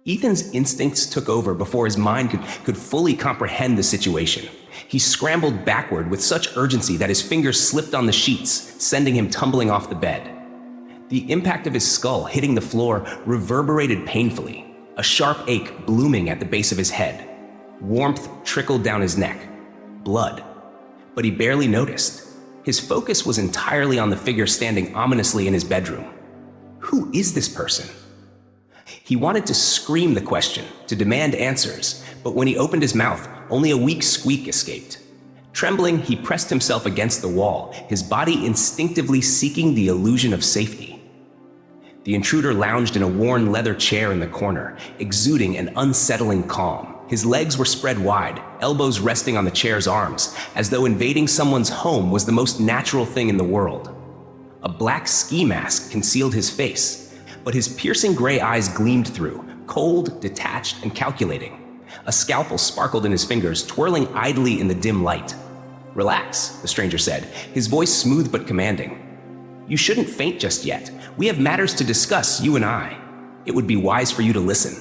Ethan's instincts took over before his mind could fully comprehend the situation. He scrambled backward with such urgency that his fingers slipped on the sheets, sending him tumbling off the bed. The impact of his skull hitting the floor reverberated painfully, a sharp ache blooming at the base of his head. Warmth trickled down his neck. Blood. But he barely noticed. His focus was entirely on the figure standing ominously in his bedroom. Who is this person? He wanted to scream the question, to demand answers, but when he opened his mouth, only a weak squeak escaped. Trembling, he pressed himself against the wall, his body instinctively seeking the illusion of safety. The intruder lounged in a worn leather chair in the corner, exuding an unsettling calm. His legs were spread wide, elbows resting on the chair's arms, as though invading someone's home was the most natural thing in the world. A black ski mask concealed his face, but his piercing gray eyes gleamed through, cold, detached, and calculating. A scalpel sparkled in his fingers, twirling idly in the dim light. "Relax," the stranger said, his voice smooth but commanding. "You shouldn't faint just yet. We have matters to discuss, you and I. It would be wise for you to listen."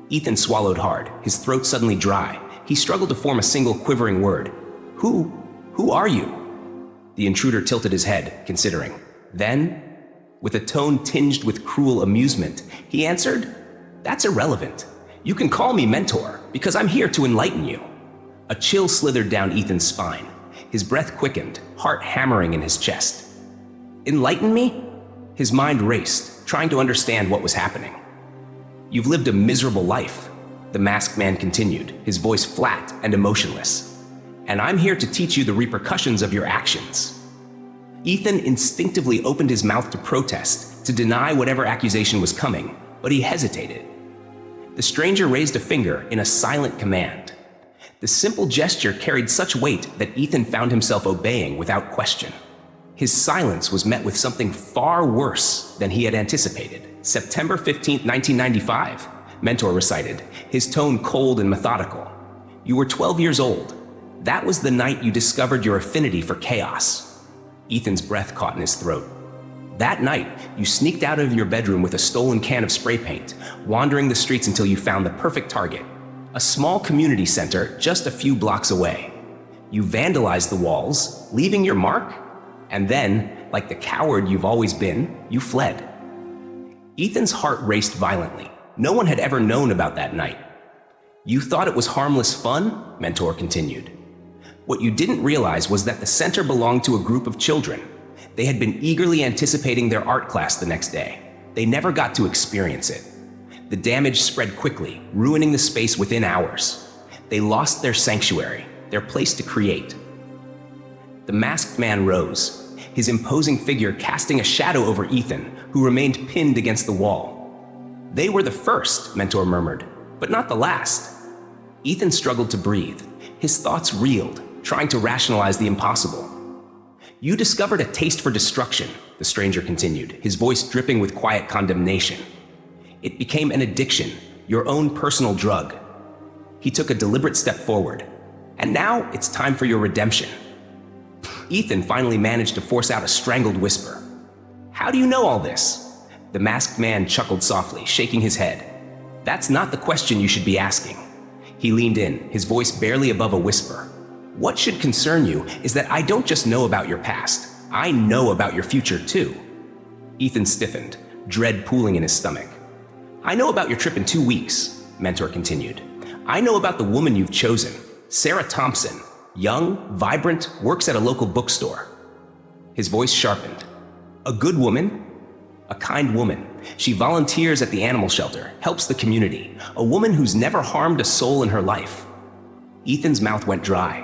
Ethan swallowed hard, his throat suddenly dry. He struggled to form a single quivering word. Who are you?" The intruder tilted his head, considering. Then, with a tone tinged with cruel amusement, he answered, "That's irrelevant. You can call me Mentor, because I'm here to enlighten you." A chill slithered down Ethan's spine. His breath quickened, heart hammering in his chest. "Enlighten me?" His mind raced, trying to understand what was happening. "You've lived a miserable life," the masked man continued, his voice flat and emotionless. "And I'm here to teach you the repercussions of your actions." Ethan instinctively opened his mouth to protest, to deny whatever accusation was coming, but he hesitated. The stranger raised a finger in a silent command. The simple gesture carried such weight that Ethan found himself obeying without question. His silence was met with something far worse than he had anticipated. "September 15th, 1995, Mentor recited, his tone cold and methodical. "You were 12 years old. That was the night you discovered your affinity for chaos." Ethan's breath caught in his throat. "That night, you sneaked out of your bedroom with a stolen can of spray paint, wandering the streets until you found the perfect target, a small community center just a few blocks away. You vandalized the walls, leaving your mark, and then, like the coward you've always been, you fled." Ethan's heart raced violently. No one had ever known about that night. "You thought it was harmless fun?" Mentor continued. "What you didn't realize was that the center belonged to a group of children. They had been eagerly anticipating their art class the next day. They never got to experience it. The damage spread quickly, ruining the space within hours. They lost their sanctuary, their place to create." The masked man rose, his imposing figure casting a shadow over Ethan, who remained pinned against the wall. "They were the first," Mentor murmured, "but not the last." Ethan struggled to breathe. His thoughts reeled, trying to rationalize the impossible. "You discovered a taste for destruction," the stranger continued, his voice dripping with quiet condemnation. "It became an addiction, your own personal drug." He took a deliberate step forward. "And now it's time for your redemption." Ethan finally managed to force out a strangled whisper. "How do you know all this?" The masked man chuckled softly, shaking his head. "That's not the question you should be asking." He leaned in, his voice barely above a whisper. "What should concern you is that I don't just know about your past. I know about your future, too." Ethan stiffened, dread pooling in his stomach. "I know about your trip in 2 weeks," Mentor continued. "I know about the woman you've chosen, Sarah Thompson, young, vibrant, works at a local bookstore." His voice sharpened. "A good woman? A kind woman. She volunteers at the animal shelter, helps the community. A woman who's never harmed a soul in her life." Ethan's mouth went dry.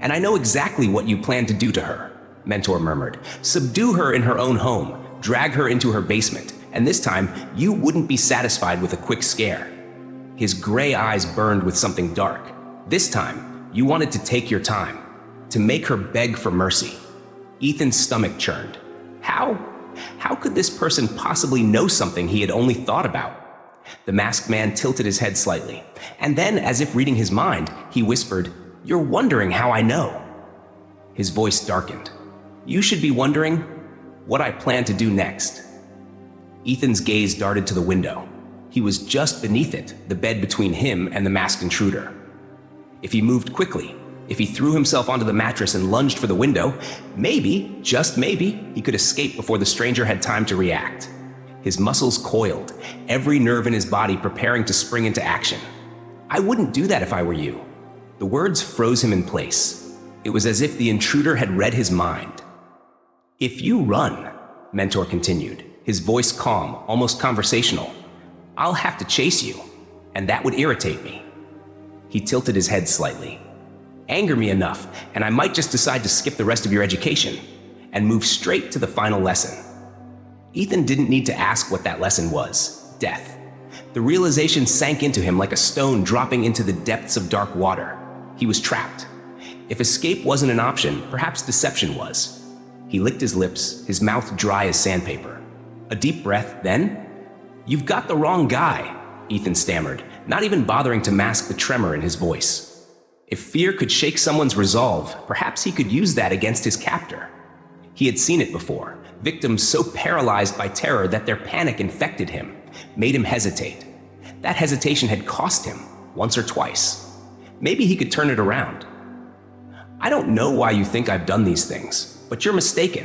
"And I know exactly what you plan to do to her," Mentor murmured. "Subdue her in her own home, drag her into her basement, and this time you wouldn't be satisfied with a quick scare." His gray eyes burned with something dark. "This time, you wanted to take your time, to make her beg for mercy." Ethan's stomach churned. How could this person possibly know something he had only thought about? The masked man tilted his head slightly, and then, as if reading his mind, he whispered, "You're wondering how I know." His voice darkened. "You should be wondering what I plan to do next." Ethan's gaze darted to the window. He was just beneath it, the bed between him and the masked intruder. If he moved quickly, if he threw himself onto the mattress and lunged for the window, maybe, just maybe, he could escape before the stranger had time to react. His muscles coiled, every nerve in his body preparing to spring into action. "I wouldn't do that if I were you." The words froze him in place. It was as if the intruder had read his mind. "If you run," Mentor continued, his voice calm, almost conversational, "I'll have to chase you, and that would irritate me." He tilted his head slightly. "Anger me enough, and I might just decide to skip the rest of your education and move straight to the final lesson." Ethan didn't need to ask what that lesson was: death. The realization sank into him like a stone dropping into the depths of dark water. He was trapped. If escape wasn't an option, perhaps deception was. He licked his lips, his mouth dry as sandpaper. A deep breath, then, "You've got the wrong guy," Ethan stammered, not even bothering to mask the tremor in his voice. If fear could shake someone's resolve, perhaps he could use that against his captor. He had seen it before, victims so paralyzed by terror that their panic infected him, made him hesitate. That hesitation had cost him, once or twice. Maybe he could turn it around. "I don't know why you think I've done these things, but you're mistaken."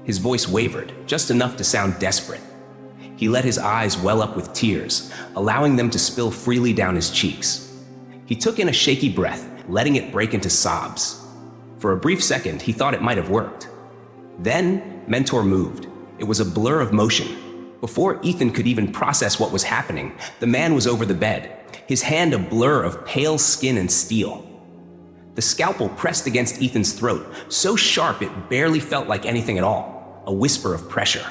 His voice wavered, just enough to sound desperate. He let his eyes well up with tears, allowing them to spill freely down his cheeks. He took in a shaky breath, letting it break into sobs. For a brief second, he thought it might have worked. Then, Mentor moved. It was a blur of motion. Before Ethan could even process what was happening, the man was over the bed, his hand a blur of pale skin and steel. The scalpel pressed against Ethan's throat, so sharp it barely felt like anything at all, a whisper of pressure.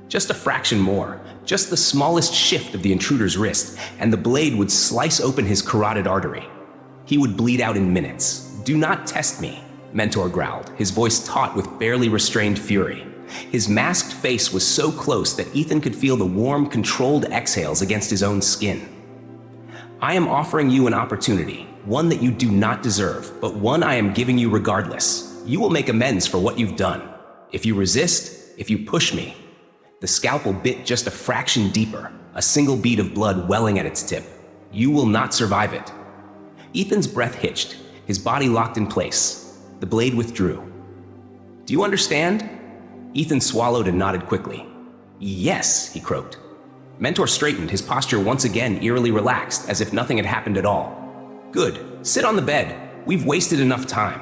Just a fraction more, just the smallest shift of the intruder's wrist, and the blade would slice open his carotid artery. He would bleed out in minutes. "Do not test me," Mentor growled, his voice taut with barely restrained fury. His masked face was so close that Ethan could feel the warm, controlled exhales against his own skin. "I am offering you an opportunity, one that you do not deserve, but one I am giving you regardless. You will make amends for what you've done. If you resist, if you push me." The scalpel bit just a fraction deeper, a single bead of blood welling at its tip. "You will not survive it." Ethan's breath hitched, his body locked in place. The blade withdrew. "Do you understand?" Ethan swallowed and nodded quickly. "Yes," he croaked. Mentor straightened, his posture once again eerily relaxed, as if nothing had happened at all. "Good. Sit on the bed. We've wasted enough time."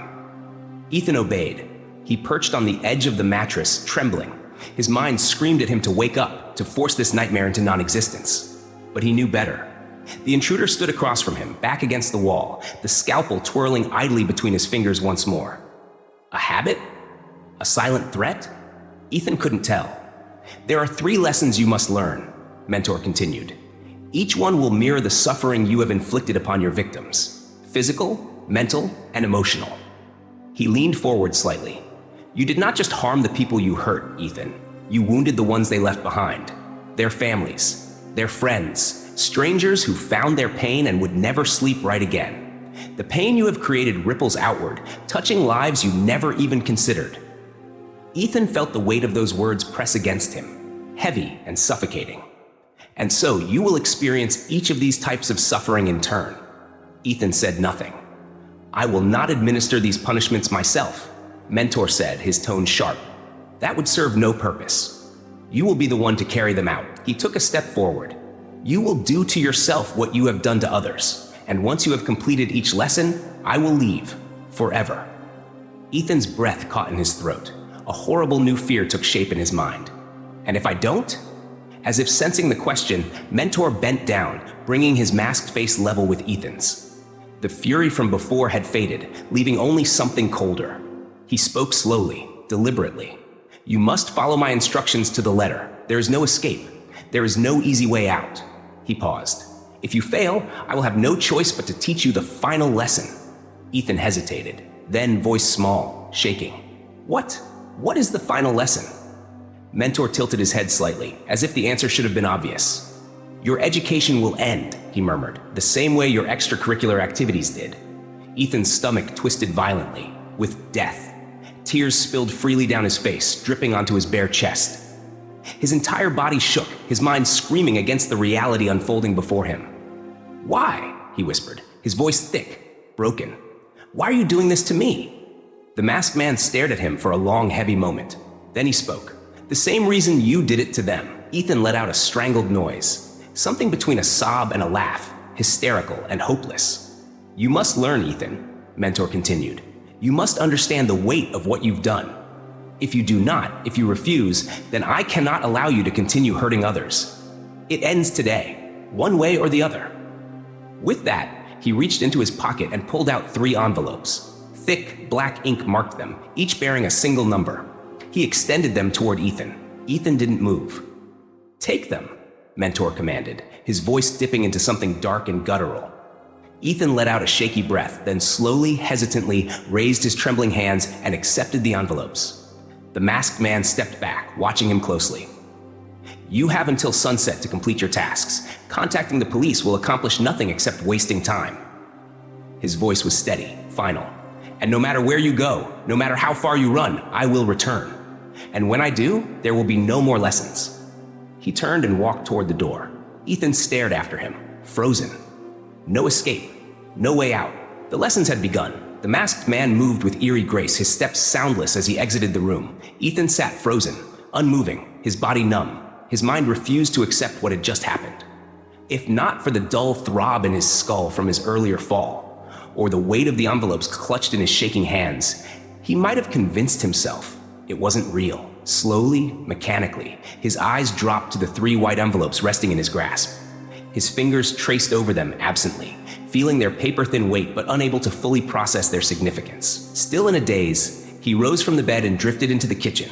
Ethan obeyed. He perched on the edge of the mattress, trembling. His mind screamed at him to wake up, to force this nightmare into non-existence. But he knew better. The intruder stood across from him, back against the wall, the scalpel twirling idly between his fingers once more. A habit? A silent threat? Ethan couldn't tell. "There are 3 lessons you must learn," Mentor continued. "Each one will mirror the suffering you have inflicted upon your victims. Physical, mental, and emotional." He leaned forward slightly. "You did not just harm the people you hurt, Ethan. You wounded the ones they left behind. Their families, their friends, strangers who found their pain and would never sleep right again. The pain you have created ripples outward, touching lives you never even considered." Ethan felt the weight of those words press against him, heavy and suffocating. "And so you will experience each of these types of suffering in turn." Ethan said nothing. "I will not administer these punishments myself," Mentor said, his tone sharp. "That would serve no purpose. You will be the one to carry them out." He took a step forward. "You will do to yourself what you have done to others, and once you have completed each lesson, I will leave, forever." Ethan's breath caught in his throat. A horrible new fear took shape in his mind. "And if I don't?" As if sensing the question, Mentor bent down, bringing his masked face level with Ethan's. The fury from before had faded, leaving only something colder. He spoke slowly, deliberately. "You must follow my instructions to the letter. There is no escape. There is no easy way out." He paused. "If you fail, I will have no choice but to teach you the final lesson." Ethan hesitated, then voice small, shaking. What is the final lesson?" Mentor tilted his head slightly, as if the answer should have been obvious. "Your education will end," he murmured, "the same way your extracurricular activities did." Ethan's stomach twisted violently, with death. Tears spilled freely down his face, dripping onto his bare chest. His entire body shook, his mind screaming against the reality unfolding before him. "Why?" he whispered, his voice thick, broken. "Why are you doing this to me?" The masked man stared at him for a long, heavy moment. Then he spoke. "The same reason you did it to them." Ethan let out a strangled noise, something between a sob and a laugh, hysterical and hopeless. "You must learn, Ethan," Mentor continued. "You must understand the weight of what you've done. If you do not, if you refuse, then I cannot allow you to continue hurting others. It ends today, one way or the other." With that, he reached into his pocket and pulled out 3 envelopes. Thick, black ink marked them, each bearing a single number. He extended them toward Ethan. Ethan didn't move. "Take them," Mentor commanded, his voice dipping into something dark and guttural. Ethan let out a shaky breath, then slowly, hesitantly raised his trembling hands and accepted the envelopes. The masked man stepped back, watching him closely. "You have until sunset to complete your tasks. Contacting the police will accomplish nothing except wasting time." His voice was steady, final. "And no matter where you go, no matter how far you run, I will return. And when I do, there will be no more lessons." He turned and walked toward the door. Ethan stared after him, frozen. No escape, no way out. The lessons had begun. The masked man moved with eerie grace, his steps soundless as he exited the room. Ethan sat frozen, unmoving, his body numb. His mind refused to accept what had just happened. If not for the dull throb in his skull from his earlier fall, or the weight of the envelopes clutched in his shaking hands, he might have convinced himself it wasn't real. Slowly, mechanically, his eyes dropped to the 3 white envelopes resting in his grasp. His fingers traced over them absently, feeling their paper-thin weight but unable to fully process their significance. Still in a daze, he rose from the bed and drifted into the kitchen.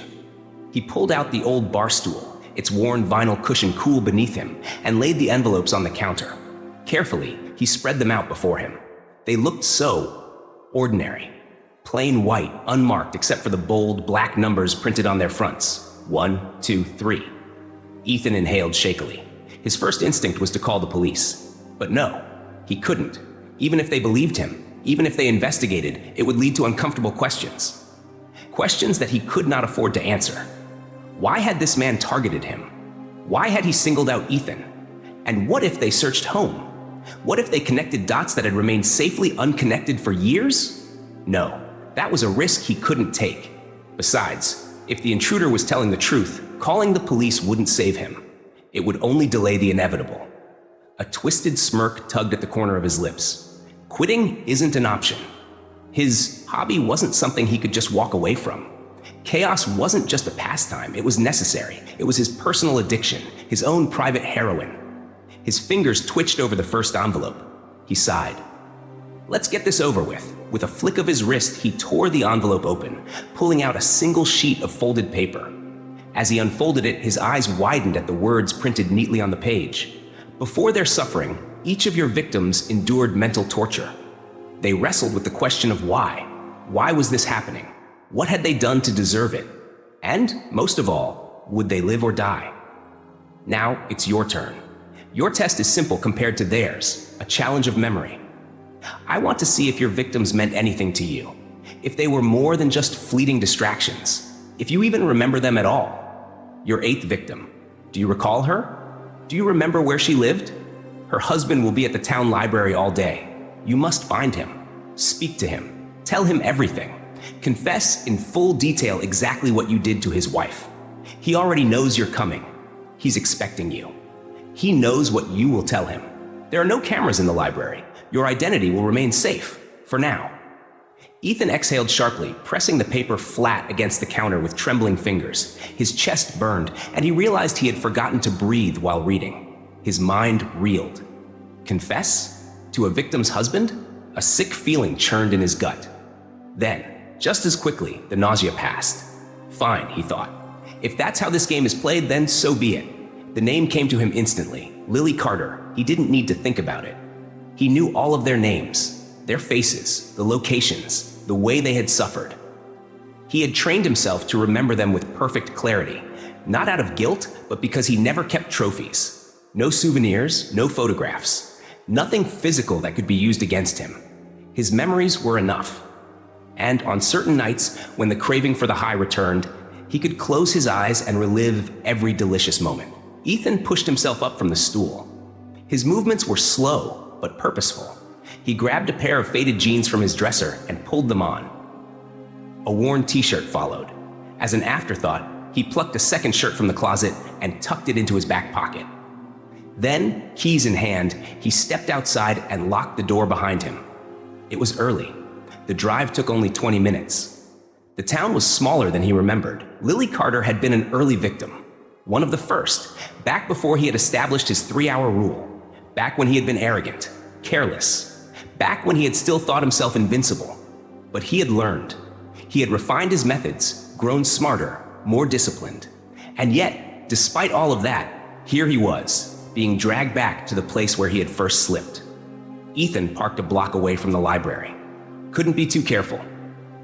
He pulled out the old bar stool, its worn vinyl cushion cool beneath him, and laid the envelopes on the counter. Carefully, he spread them out before him. They looked so ordinary. Plain white, unmarked except for the bold, black numbers printed on their fronts. 1, 2, 3. Ethan inhaled shakily. His first instinct was to call the police. But no, he couldn't. Even if they believed him, even if they investigated, it would lead to uncomfortable questions. Questions that he could not afford to answer. Why had this man targeted him? Why had he singled out Ethan? And what if they searched home? What if they connected dots that had remained safely unconnected for years? No, that was a risk he couldn't take. Besides, if the intruder was telling the truth, calling the police wouldn't save him. It would only delay the inevitable. A twisted smirk tugged at the corner of his lips. Quitting isn't an option. His hobby wasn't something he could just walk away from. Chaos wasn't just a pastime, it was necessary. It was his personal addiction, his own private heroin. His fingers twitched over the first envelope. He sighed. "Let's get this over with." With a flick of his wrist, he tore the envelope open, pulling out a single sheet of folded paper. As he unfolded it, his eyes widened at the words printed neatly on the page. "Before their suffering, each of your victims endured mental torture. They wrestled with the question of why. Why was this happening? What had they done to deserve it? And, most of all, would they live or die? Now, it's your turn. Your test is simple compared to theirs, a challenge of memory. I want to see if your victims meant anything to you, if they were more than just fleeting distractions, if you even remember them at all. Your 8th victim. Do you recall her? Do you remember where she lived? Her husband will be at the town library all day. You must find him. Speak to him. Tell him everything. Confess in full detail exactly what you did to his wife. He already knows you're coming. He's expecting you. He knows what you will tell him. There are no cameras in the library. Your identity will remain safe, for now." Ethan exhaled sharply, pressing the paper flat against the counter with trembling fingers. His chest burned, and he realized he had forgotten to breathe while reading. His mind reeled. Confess? To a victim's husband? A sick feeling churned in his gut. Then, just as quickly, the nausea passed. Fine, he thought. If that's how this game is played, then so be it. The name came to him instantly. Lily Carter. He didn't need to think about it. He knew all of their names, their faces, the locations, the way they had suffered. He had trained himself to remember them with perfect clarity, not out of guilt, but because he never kept trophies. No souvenirs, no photographs, nothing physical that could be used against him. His memories were enough. And on certain nights, when the craving for the high returned, He could close his eyes and relive every delicious moment. Ethan pushed himself up from the stool. His movements were slow, but purposeful. He grabbed a pair of faded jeans from his dresser and pulled them on. A worn t-shirt followed. As an afterthought, he plucked a second shirt from the closet and tucked it into his back pocket. Then, keys in hand, he stepped outside and locked the door behind him. It was early. The drive took only 20 minutes. The town was smaller than he remembered. Lily Carter had been an early victim, one of the first, back before he had established his 3-hour rule, back when he had been arrogant, careless, back when he had still thought himself invincible. But he had learned. He had refined his methods, grown smarter, more disciplined. And yet, despite all of that, here he was, being dragged back to the place where he had first slipped. Ethan parked a block away from the library. Couldn't be too careful.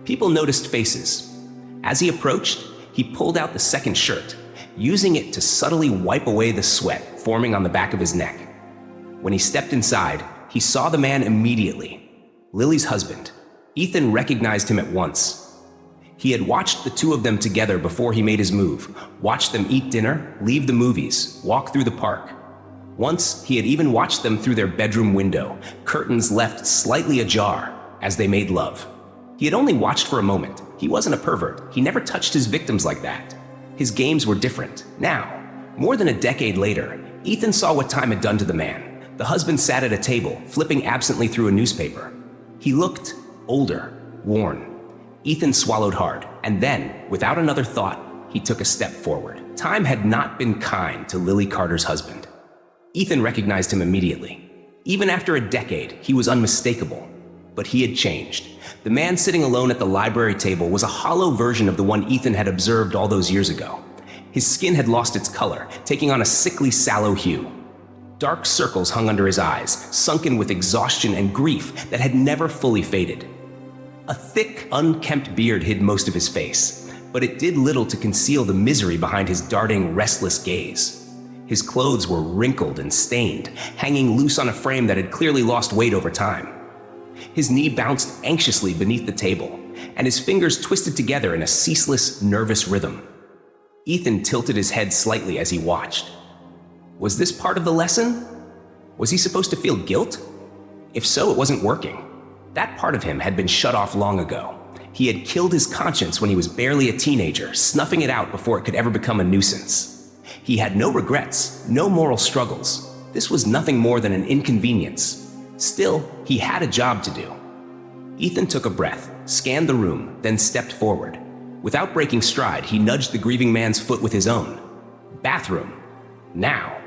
People noticed faces. As he approached, he pulled out the second shirt, using it to subtly wipe away the sweat forming on the back of his neck. When he stepped inside, he saw the man immediately. Lily's husband. Ethan recognized him at once. He had watched the two of them together before he made his move, watched them eat dinner, leave the movies, walk through the park. Once, he had even watched them through their bedroom window, curtains left slightly ajar as they made love. He had only watched for a moment. He wasn't a pervert. He never touched his victims like that. His games were different. Now, more than a decade later, Ethan saw what time had done to the man. The husband sat at a table, flipping absently through a newspaper. He looked older, worn. Ethan swallowed hard, and then, without another thought, he took a step forward. Time had not been kind to Lily Carter's husband. Ethan recognized him immediately. Even after a decade, he was unmistakable. But he had changed. The man sitting alone at the library table was a hollow version of the one Ethan had observed all those years ago. His skin had lost its color, taking on a sickly, sallow hue. Dark circles hung under his eyes, sunken with exhaustion and grief that had never fully faded. A thick, unkempt beard hid most of his face, but it did little to conceal the misery behind his darting, restless gaze. His clothes were wrinkled and stained, hanging loose on a frame that had clearly lost weight over time. His knee bounced anxiously beneath the table, and his fingers twisted together in a ceaseless, nervous rhythm. Ethan tilted his head slightly as he watched. Was this part of the lesson? Was he supposed to feel guilt? If so, it wasn't working. That part of him had been shut off long ago. He had killed his conscience when he was barely a teenager, snuffing it out before it could ever become a nuisance. He had no regrets, no moral struggles. This was nothing more than an inconvenience. Still, he had a job to do. Ethan took a breath, scanned the room, then stepped forward. Without breaking stride, he nudged the grieving man's foot with his own. Bathroom. Now.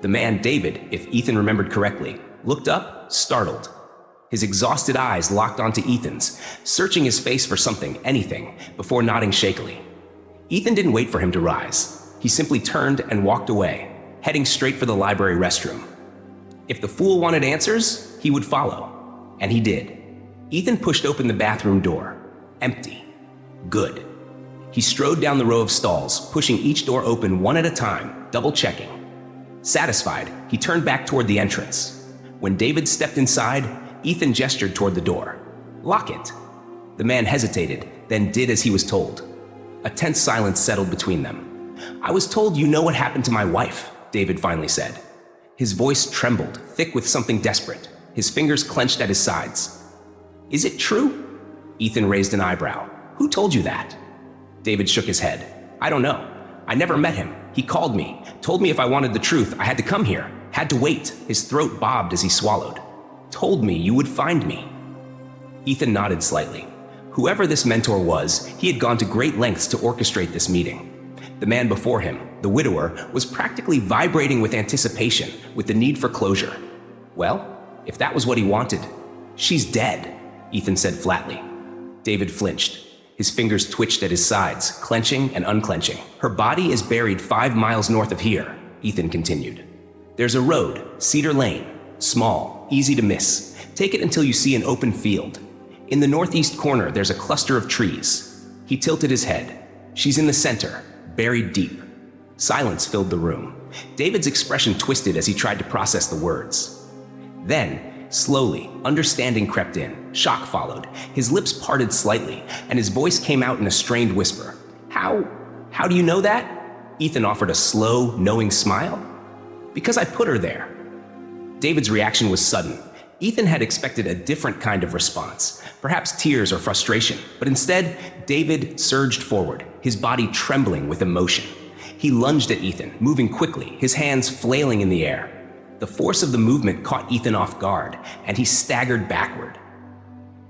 The man, David, if Ethan remembered correctly, looked up, startled. His exhausted eyes locked onto Ethan's, searching his face for something, anything, before nodding shakily. Ethan didn't wait for him to rise. He simply turned and walked away, heading straight for the library restroom. If the fool wanted answers, he would follow. And he did. Ethan pushed open the bathroom door. Empty. Good. He strode down the row of stalls, pushing each door open one at a time, double-checking. Satisfied, he turned back toward the entrance. When David stepped inside, Ethan gestured toward the door. Lock it. The man hesitated, then did as he was told. A tense silence settled between them. I was told you know what happened to my wife, David finally said. His voice trembled, thick with something desperate. His fingers clenched at his sides. Is it true? Ethan raised an eyebrow. Who told you that? David shook his head. I don't know. I never met him. He called me, told me if I wanted the truth, I had to come here, had to wait. His throat bobbed as he swallowed. Told me you would find me. Ethan nodded slightly. Whoever this mentor was, he had gone to great lengths to orchestrate this meeting. The man before him, the widower, was practically vibrating with anticipation, with the need for closure. Well, if that was what he wanted, she's dead, Ethan said flatly. David flinched. His fingers twitched at his sides, clenching and unclenching. Her body is buried 5 miles north of here, Ethan continued. There's a road, Cedar Lane, small, easy to miss. Take it until you see an open field. In the northeast corner, there's a cluster of trees. He tilted his head. She's in the center, buried deep. Silence filled the room. David's expression twisted as he tried to process the words. Then, slowly, understanding crept in. Shock followed. His lips parted slightly, and his voice came out in a strained whisper. How do you know that? Ethan offered a slow, knowing smile. Because I put her there. David's reaction was sudden. Ethan had expected a different kind of response, perhaps tears or frustration, but instead, David surged forward, his body trembling with emotion. He lunged at Ethan, moving quickly, his hands flailing in the air. The force of the movement caught Ethan off guard, and he staggered backward.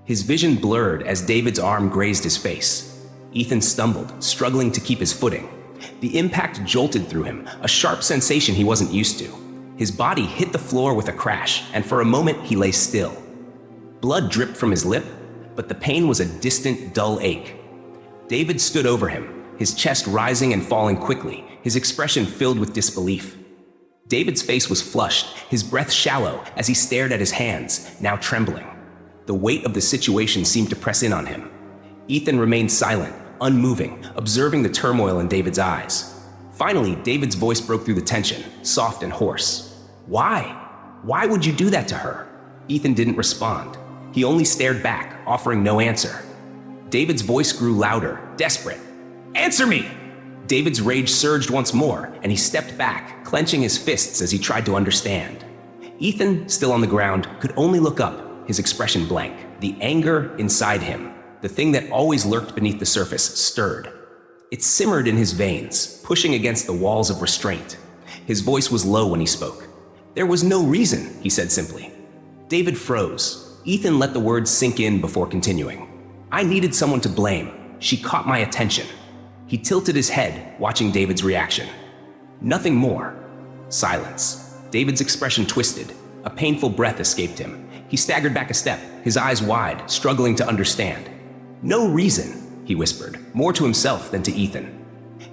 His vision blurred as David's arm grazed his face. Ethan stumbled, struggling to keep his footing. The impact jolted through him, a sharp sensation he wasn't used to. His body hit the floor with a crash, and for a moment he lay still. Blood dripped from his lip, but the pain was a distant, dull ache. David stood over him, his chest rising and falling quickly, his expression filled with disbelief. David's face was flushed, his breath shallow as he stared at his hands, now trembling. The weight of the situation seemed to press in on him. Ethan remained silent, unmoving, observing the turmoil in David's eyes. Finally, David's voice broke through the tension, soft and hoarse. Why? Why would you do that to her? Ethan didn't respond. He only stared back, offering no answer. David's voice grew louder, desperate. Answer me! David's rage surged once more, and he stepped back, clenching his fists as he tried to understand. Ethan, still on the ground, could only look up, his expression blank. The anger inside him, the thing that always lurked beneath the surface, stirred. It simmered in his veins, pushing against the walls of restraint. His voice was low when he spoke. There was no reason, he said simply. David froze. Ethan let the words sink in before continuing. I needed someone to blame. She caught my attention. He tilted his head, watching David's reaction. Nothing more. Silence. David's expression twisted. A painful breath escaped him. He staggered back a step, his eyes wide, struggling to understand. No reason, he whispered, more to himself than to Ethan.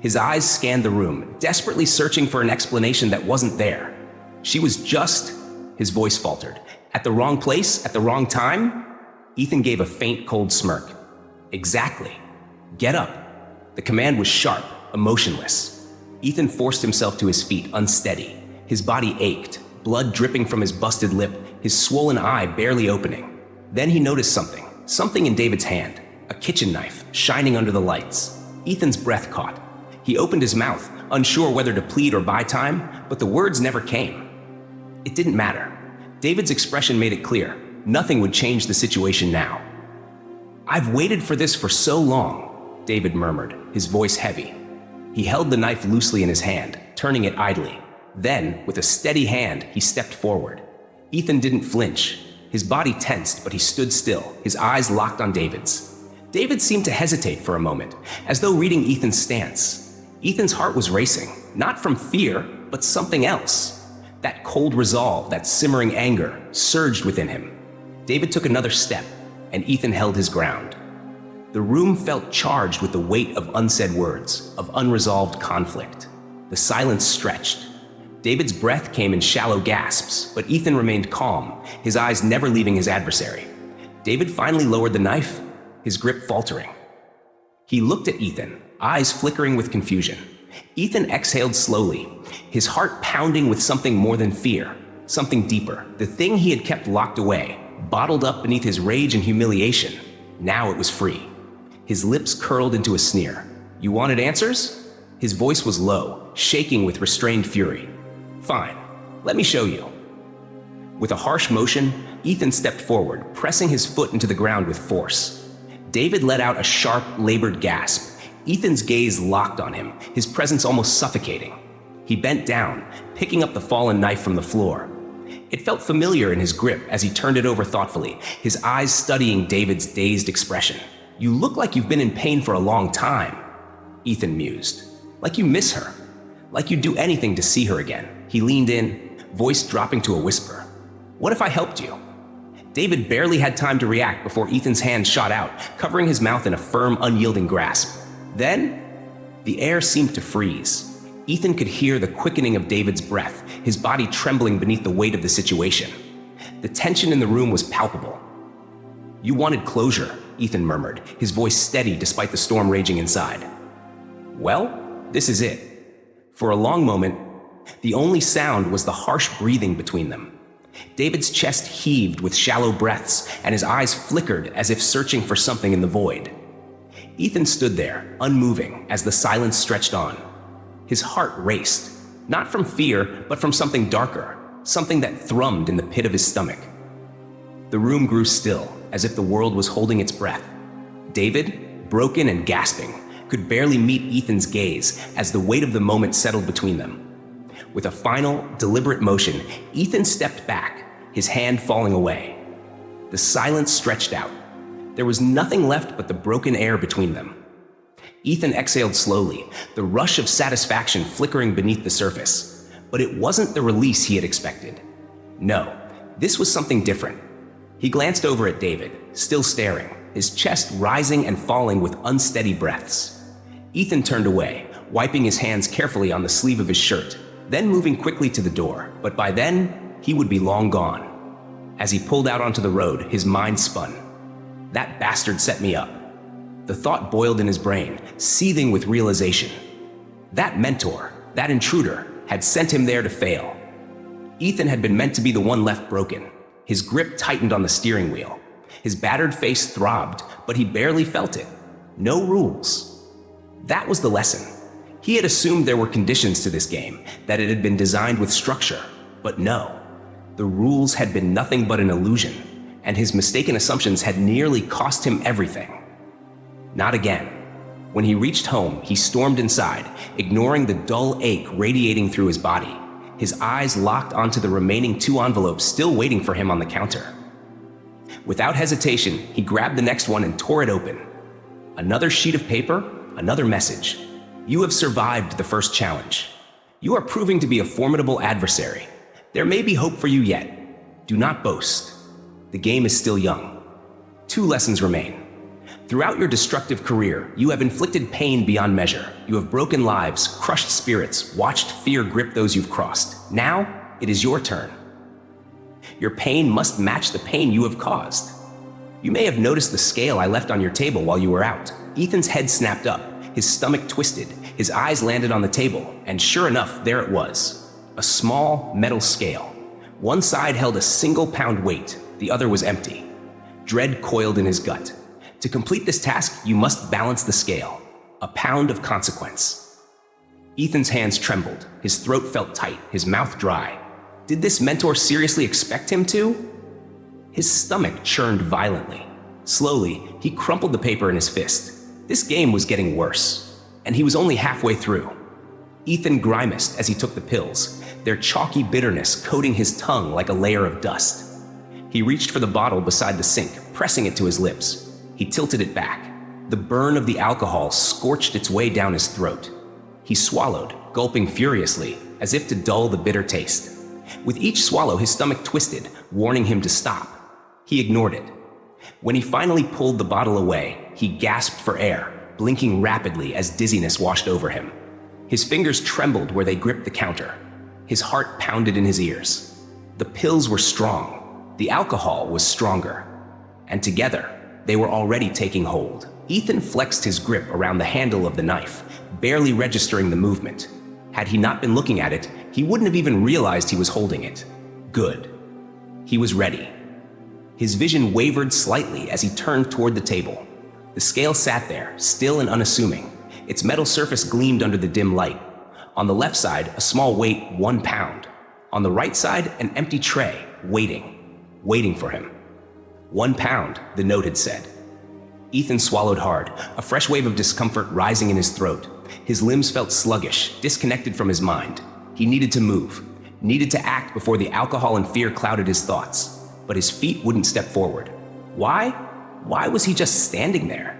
His eyes scanned the room, desperately searching for an explanation that wasn't there. She was just, his voice faltered, at the wrong place, at the wrong time? Ethan gave a faint, cold smirk. Exactly. Get up. The command was sharp, emotionless. Ethan forced himself to his feet, unsteady. His body ached, blood dripping from his busted lip, his swollen eye barely opening. Then he noticed something in David's hand, a kitchen knife, shining under the lights. Ethan's breath caught. He opened his mouth, unsure whether to plead or buy time, but the words never came. It didn't matter. David's expression made it clear. Nothing would change the situation now. I've waited for this for so long, David murmured, his voice heavy. He held the knife loosely in his hand, turning it idly. Then, with a steady hand, he stepped forward. Ethan didn't flinch. His body tensed, but he stood still, his eyes locked on David's. David seemed to hesitate for a moment, as though reading Ethan's stance. Ethan's heart was racing, not from fear, but something else. That cold resolve, that simmering anger, surged within him. David took another step, and Ethan held his ground. The room felt charged with the weight of unsaid words, of unresolved conflict. The silence stretched. David's breath came in shallow gasps, but Ethan remained calm, his eyes never leaving his adversary. David finally lowered the knife, his grip faltering. He looked at Ethan, eyes flickering with confusion. Ethan exhaled slowly, his heart pounding with something more than fear, something deeper, the thing he had kept locked away, bottled up beneath his rage and humiliation. Now it was free. His lips curled into a sneer. You wanted answers? His voice was low, shaking with restrained fury. Fine, let me show you. With a harsh motion, Ethan stepped forward, pressing his foot into the ground with force. David let out a sharp, labored gasp. Ethan's gaze locked on him, his presence almost suffocating. He bent down, picking up the fallen knife from the floor. It felt familiar in his grip as he turned it over thoughtfully, his eyes studying David's dazed expression. You look like you've been in pain for a long time, Ethan mused. Like you miss her. Like you'd do anything to see her again. He leaned in, voice dropping to a whisper. What if I helped you? David barely had time to react before Ethan's hand shot out, covering his mouth in a firm, unyielding grasp. Then, the air seemed to freeze. Ethan could hear the quickening of David's breath, his body trembling beneath the weight of the situation. The tension in the room was palpable. You wanted closure, Ethan murmured, his voice steady despite the storm raging inside. Well, this is it. For a long moment, the only sound was the harsh breathing between them. David's chest heaved with shallow breaths, and his eyes flickered as if searching for something in the void. Ethan stood there, unmoving, as the silence stretched on. His heart raced, not from fear, but from something darker, something that thrummed in the pit of his stomach. The room grew still, as if the world was holding its breath. David, broken and gasping, could barely meet Ethan's gaze as the weight of the moment settled between them. With a final, deliberate motion, Ethan stepped back, his hand falling away. The silence stretched out. There was nothing left but the broken air between them. Ethan exhaled slowly, the rush of satisfaction flickering beneath the surface. But it wasn't the release he had expected. No, this was something different. He glanced over at David, still staring, his chest rising and falling with unsteady breaths. Ethan turned away, wiping his hands carefully on the sleeve of his shirt, then moving quickly to the door, but by then, he would be long gone. As he pulled out onto the road, his mind spun. That bastard set me up. The thought boiled in his brain, seething with realization. That mentor, that intruder, had sent him there to fail. Ethan had been meant to be the one left broken. His grip tightened on the steering wheel. His battered face throbbed, but he barely felt it. No rules. That was the lesson. He had assumed there were conditions to this game, that it had been designed with structure. But no. The rules had been nothing but an illusion, and his mistaken assumptions had nearly cost him everything. Not again. When he reached home, he stormed inside, ignoring the dull ache radiating through his body. His eyes locked onto the remaining 2 envelopes still waiting for him on the counter. Without hesitation, he grabbed the next one and tore it open. Another sheet of paper, another message. You have survived the first challenge. You are proving to be a formidable adversary. There may be hope for you yet. Do not boast. The game is still young. 2 lessons remain. Throughout your destructive career, you have inflicted pain beyond measure. You have broken lives, crushed spirits, watched fear grip those you've crossed. Now, it is your turn. Your pain must match the pain you have caused. You may have noticed the scale I left on your table while you were out. Ethan's head snapped up, his stomach twisted, his eyes landed on the table, and sure enough, there it was. A small metal scale. One side held a single pound weight, the other was empty. Dread coiled in his gut. To complete this task, you must balance the scale. A pound of consequence. Ethan's hands trembled, his throat felt tight, his mouth dry. Did this mentor seriously expect him to? His stomach churned violently. Slowly, he crumpled the paper in his fist. This game was getting worse, and he was only halfway through. Ethan grimaced as he took the pills, their chalky bitterness coating his tongue like a layer of dust. He reached for the bottle beside the sink, pressing it to his lips. He tilted it back. The burn of the alcohol scorched its way down his throat. He swallowed, gulping furiously, as if to dull the bitter taste. With each swallow, his stomach twisted, warning him to stop. He ignored it. When he finally pulled the bottle away, he gasped for air, blinking rapidly as dizziness washed over him. His fingers trembled where they gripped the counter. His heart pounded in his ears. The pills were strong. The alcohol was stronger. And together, they were already taking hold. Ethan flexed his grip around the handle of the knife, barely registering the movement. Had he not been looking at it, he wouldn't have even realized he was holding it. Good. He was ready. His vision wavered slightly as he turned toward the table. The scale sat there, still and unassuming. Its metal surface gleamed under the dim light. On the left side, a small weight, 1 pound. On the right side, an empty tray, waiting for him. 1 pound, the note had said. Ethan swallowed hard, a fresh wave of discomfort rising in his throat. His limbs felt sluggish, disconnected from his mind. He needed to move, needed to act before the alcohol and fear clouded his thoughts. But his feet wouldn't step forward. Why? Why was he just standing there?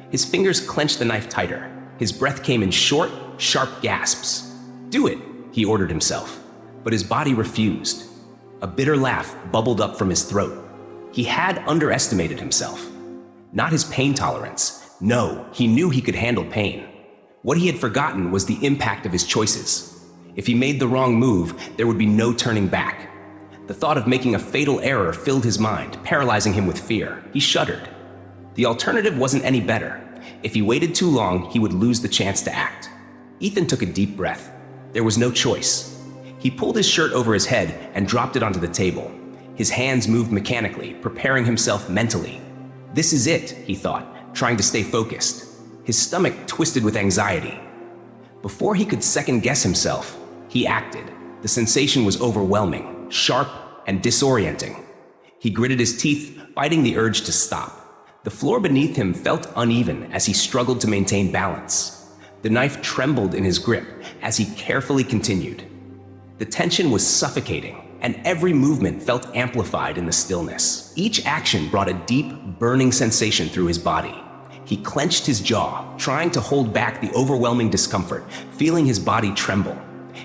His fingers clenched the knife tighter. His breath came in short, sharp gasps. Do it, he ordered himself. But his body refused. A bitter laugh bubbled up from his throat. He had underestimated himself. Not his pain tolerance. No, he knew he could handle pain. What he had forgotten was the impact of his choices. If he made the wrong move, there would be no turning back. The thought of making a fatal error filled his mind, paralyzing him with fear. He shuddered. The alternative wasn't any better. If he waited too long, he would lose the chance to act. Ethan took a deep breath. There was no choice. He pulled his shirt over his head and dropped it onto the table. His hands moved mechanically, preparing himself mentally. This is it, he thought, trying to stay focused. His stomach twisted with anxiety. Before he could second-guess himself, he acted. The sensation was overwhelming, sharp, and disorienting. He gritted his teeth, fighting the urge to stop. The floor beneath him felt uneven as he struggled to maintain balance. The knife trembled in his grip as he carefully continued. The tension was suffocating, and every movement felt amplified in the stillness. Each action brought a deep, burning sensation through his body. He clenched his jaw, trying to hold back the overwhelming discomfort, feeling his body tremble.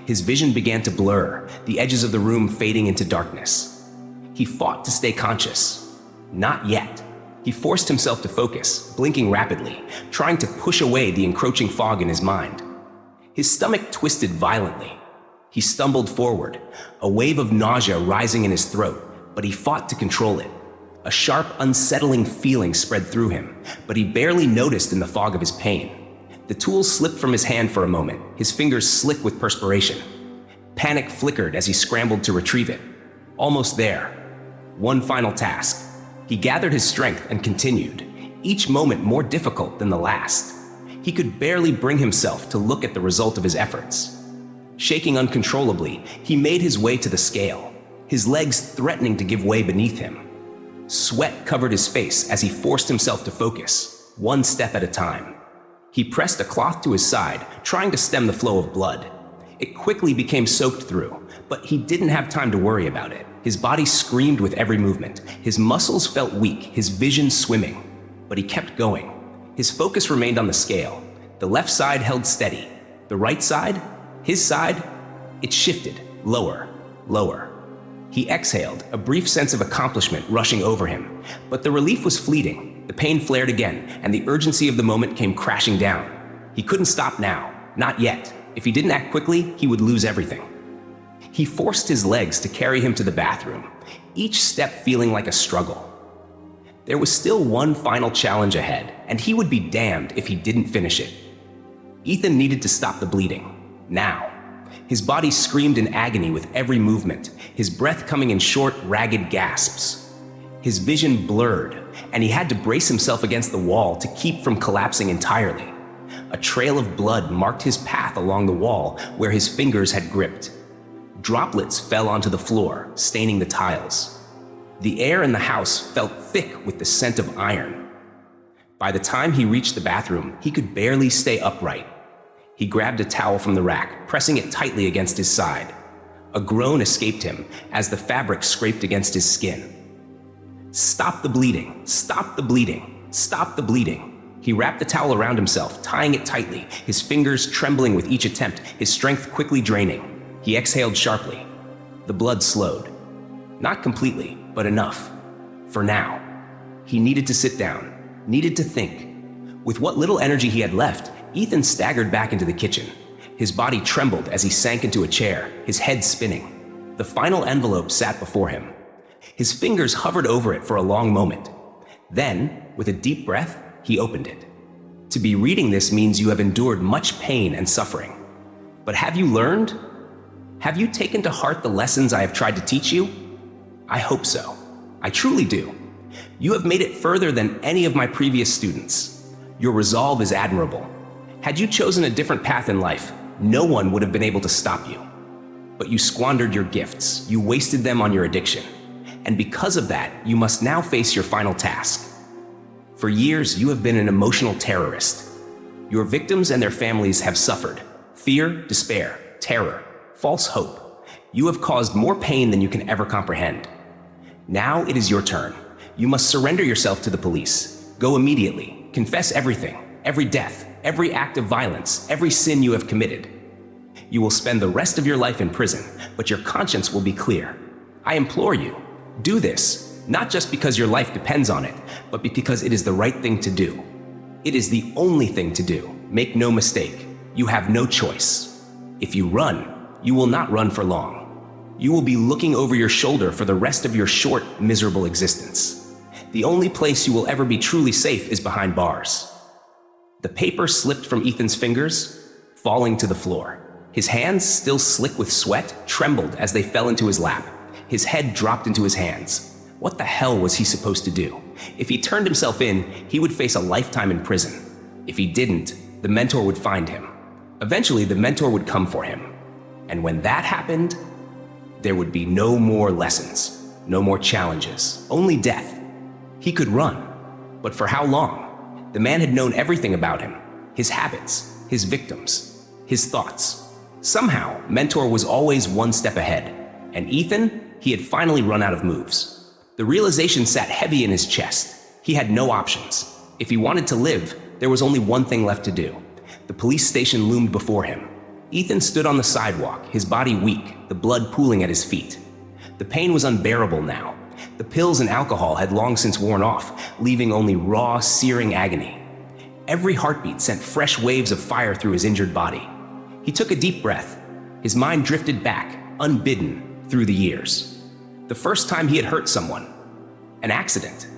His vision began to blur, the edges of the room fading into darkness. He fought to stay conscious. Not yet. He forced himself to focus, blinking rapidly, trying to push away the encroaching fog in his mind. His stomach twisted violently. He stumbled forward, a wave of nausea rising in his throat, but he fought to control it. A sharp, unsettling feeling spread through him, but he barely noticed in the fog of his pain. The tool slipped from his hand for a moment, his fingers slick with perspiration. Panic flickered as he scrambled to retrieve it. Almost there. One final task. He gathered his strength and continued, each moment more difficult than the last. He could barely bring himself to look at the result of his efforts. Shaking uncontrollably, he made his way to the scale, his legs threatening to give way beneath him. Sweat covered his face as he forced himself to focus, one step at a time. He pressed a cloth to his side, trying to stem the flow of blood. It quickly became soaked through, but he didn't have time to worry about it. His body screamed with every movement. His muscles felt weak, his vision swimming. But he kept going. His focus remained on the scale. The left side held steady. The right side? His side? It shifted, lower, lower. He exhaled, a brief sense of accomplishment rushing over him. But the relief was fleeting. The pain flared again, and the urgency of the moment came crashing down. He couldn't stop now, not yet. If he didn't act quickly, he would lose everything. He forced his legs to carry him to the bathroom, each step feeling like a struggle. There was still one final challenge ahead, and he would be damned if he didn't finish it. Ethan needed to stop the bleeding, now. His body screamed in agony with every movement, his breath coming in short, ragged gasps. His vision blurred, and he had to brace himself against the wall to keep from collapsing entirely. A trail of blood marked his path along the wall where his fingers had gripped. Droplets fell onto the floor, staining the tiles. The air in the house felt thick with the scent of iron. By the time he reached the bathroom, he could barely stay upright. He grabbed a towel from the rack, pressing it tightly against his side. A groan escaped him as the fabric scraped against his skin. Stop the bleeding, stop the bleeding, stop the bleeding. He wrapped the towel around himself, tying it tightly, his fingers trembling with each attempt, his strength quickly draining. He exhaled sharply. The blood slowed. Not completely, but enough. For now. He needed to sit down, needed to think. With what little energy he had left, Ethan staggered back into the kitchen. His body trembled as he sank into a chair, his head spinning. The final envelope sat before him. His fingers hovered over it for a long moment. Then, with a deep breath, he opened it. To be reading this means you have endured much pain and suffering. But have you learned? Have you taken to heart the lessons I have tried to teach you? I hope so. I truly do. You have made it further than any of my previous students. Your resolve is admirable. Had you chosen a different path in life, no one would have been able to stop you. But you squandered your gifts. You wasted them on your addiction. And because of that, you must now face your final task. For years, you have been an emotional terrorist. Your victims and their families have suffered. Fear, despair, terror, false hope. You have caused more pain than you can ever comprehend. Now it is your turn. You must surrender yourself to the police. Go immediately. Confess everything, every death, every act of violence, every sin you have committed. You will spend the rest of your life in prison, but your conscience will be clear. I implore you, do this, not just because your life depends on it, but because it is the right thing to do. It is the only thing to do. Make no mistake, you have no choice. If you run, you will not run for long. You will be looking over your shoulder for the rest of your short, miserable existence. The only place you will ever be truly safe is behind bars. The paper slipped from Ethan's fingers, falling to the floor. His hands, still slick with sweat, trembled as they fell into his lap. His head dropped into his hands. What the hell was he supposed to do? If he turned himself in, he would face a lifetime in prison. If he didn't, the mentor would find him. Eventually, the mentor would come for him. And when that happened, there would be no more lessons, no more challenges, only death. He could run, but for how long? The man had known everything about him, his habits, his victims, his thoughts. Somehow, Mentor was always one step ahead, and Ethan, he had finally run out of moves. The realization sat heavy in his chest. He had no options. If he wanted to live, there was only one thing left to do. The police station loomed before him. Ethan stood on the sidewalk, his body weak, the blood pooling at his feet. The pain was unbearable now. The pills and alcohol had long since worn off, leaving only raw, searing agony. Every heartbeat sent fresh waves of fire through his injured body. He took a deep breath. His mind drifted back, unbidden, through the years. The first time he had hurt someone. An accident.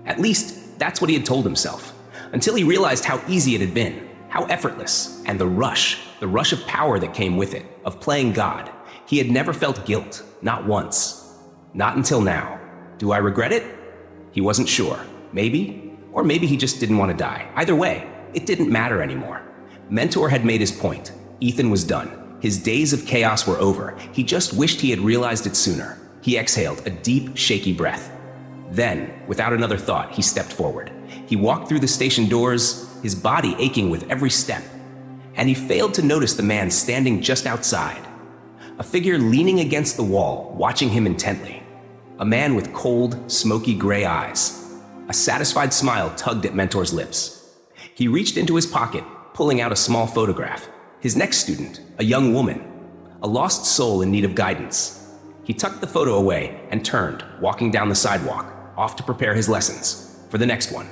At least, that's what he had told himself. Until he realized how easy it had been, how effortless, and the rush of power that came with it, of playing God. He had never felt guilt, not once. Not until now. Do I regret it? He wasn't sure. Maybe, or maybe he just didn't want to die. Either way, it didn't matter anymore. Mentor had made his point. Ethan was done. His days of chaos were over. He just wished he had realized it sooner. He exhaled a deep, shaky breath. Then, without another thought, he stepped forward. He walked through the station doors, his body aching with every step. And he failed to notice the man standing just outside. A figure leaning against the wall, watching him intently. A man with cold, smoky gray eyes. A satisfied smile tugged at Mentor's lips. He reached into his pocket, pulling out a small photograph. His next student, a young woman, a lost soul in need of guidance. He tucked the photo away and turned, walking down the sidewalk, off to prepare his lessons for the next one.